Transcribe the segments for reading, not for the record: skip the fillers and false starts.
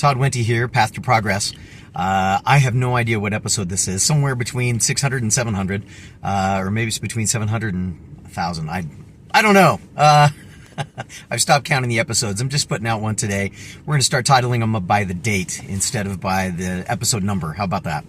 Todd Wente here, Path to Progress. I have no idea what episode this is. Somewhere between 600 and 700, or maybe it's between 700 and 1,000. I don't know. I've stopped counting the episodes. I'm just putting out one today. We're going to start titling them up by the date instead of by the episode number. How about that?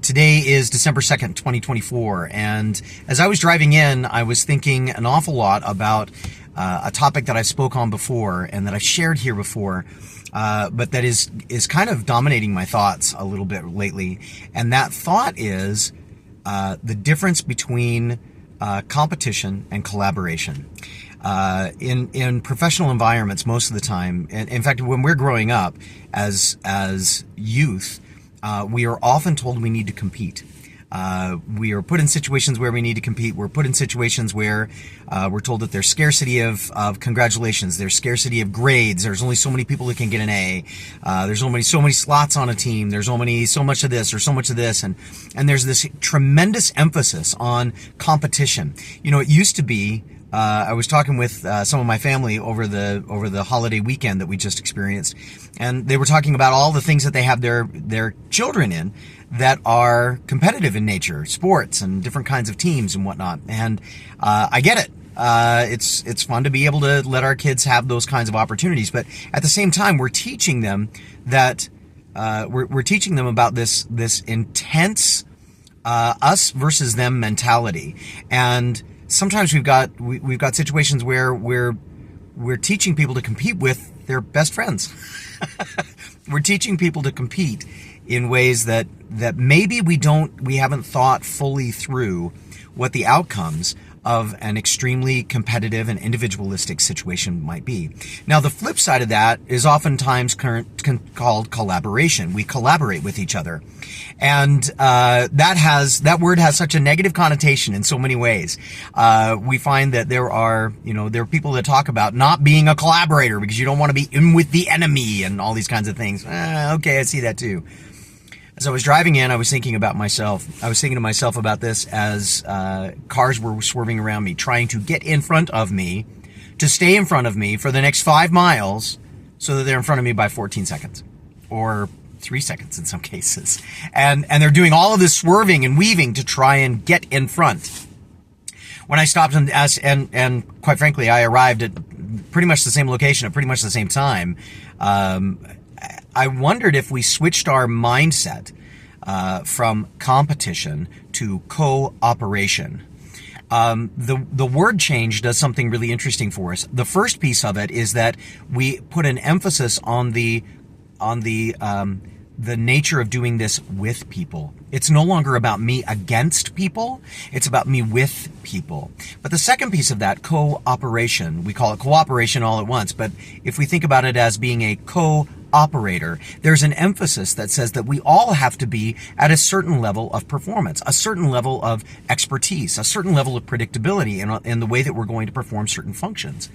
Today is December 2nd, 2024. And as I was driving in, I was thinking an awful lot about a topic that I spoke on before and that I've shared here before, but that is kind of dominating my thoughts a little bit lately. And that thought is the difference between competition and collaboration. In professional environments, most of the time, and in fact, when we're growing up as youth, we are often told we need to compete. We are put in situations where we need to compete. We're put in situations where we're told that there's scarcity of congratulations. There's scarcity of grades. There's only so many people that can get an A. There's only so many slots on a team. There's only so much of this or so much of this. And there's this tremendous emphasis on competition. You know, it used to be, I was talking with some of my family over the holiday weekend that we just experienced, and they were talking about all the things that they have their children in that are competitive in nature, sports and different kinds of teams and whatnot. And I get it. It's fun to be able to let our kids have those kinds of opportunities, but at the same time, we're teaching them that we're teaching them about this intense us versus them mentality. And sometimes we've got situations where we're teaching people to compete with their best friends. We're teaching people to compete in ways that maybe we haven't thought fully through what the outcomes of an extremely competitive and individualistic situation might be. Now, the flip side of that is oftentimes called collaboration. We collaborate with each other. And that word has such a negative connotation in so many ways. We find that there are people that talk about not being a collaborator because you don't want to be in with the enemy and all these kinds of things. Okay, I see that too. As I was driving in, I was thinking about myself. I was thinking to myself about this as cars were swerving around me, trying to get in front of me, to stay in front of me for the next 5 miles so that they're in front of me by 14 seconds or 3 seconds in some cases. And they're doing all of this swerving and weaving to try and get in front. When I stopped and quite frankly, I arrived at pretty much the same location at pretty much the same time, I wondered if we switched our mindset from competition to cooperation. The word change does something really interesting for us. The first piece of it is that we put an emphasis on the nature of doing this with people. It's no longer about me against people. It's about me with people. But the second piece of that, cooperation, we call it cooperation all at once. But if we think about it as being a co-operator, there's an emphasis that says that we all have to be at a certain level of performance, a certain level of expertise, a certain level of predictability in the way that we're going to perform certain functions.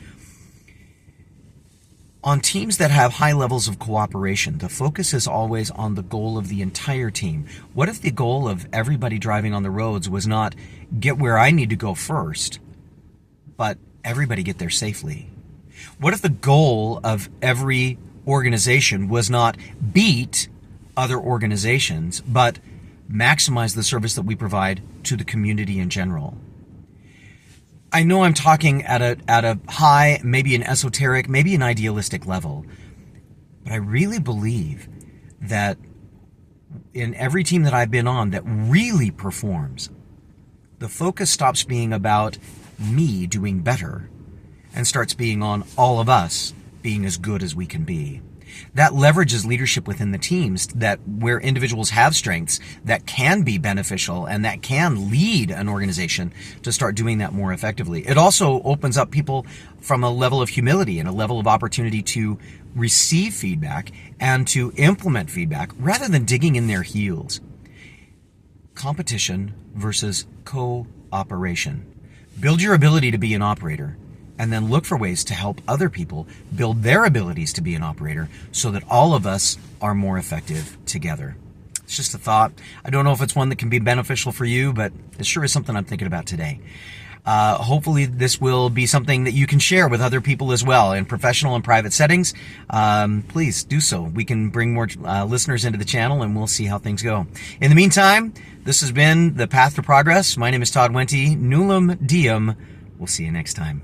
On teams that have high levels of cooperation, the focus is always on the goal of the entire team. What if the goal of everybody driving on the roads was not get where I need to go first, but everybody get there safely? What if the goal of every organization was not beat other organizations, but maximize the service that we provide to the community in general? I know I'm talking at a high, maybe an esoteric, maybe an idealistic level, but I really believe that in every team that I've been on that really performs, the focus stops being about me doing better and starts being on all of us being as good as we can be. That leverages leadership within the teams, that where individuals have strengths that can be beneficial and that can lead an organization to start doing that more effectively. It also opens up people from a level of humility and a level of opportunity to receive feedback and to implement feedback rather than digging in their heels. Competition versus cooperation. Build your ability to be an operator, and then look for ways to help other people build their abilities to be an operator so that all of us are more effective together. It's just a thought. I don't know if it's one that can be beneficial for you, but it sure is something I'm thinking about today. Hopefully this will be something that you can share with other people as well in professional and private settings. Please do so. We can bring more listeners into the channel, and we'll see how things go. In the meantime, this has been The Path to Progress. My name is Todd Wente. Nullum Diem. We'll see you next time.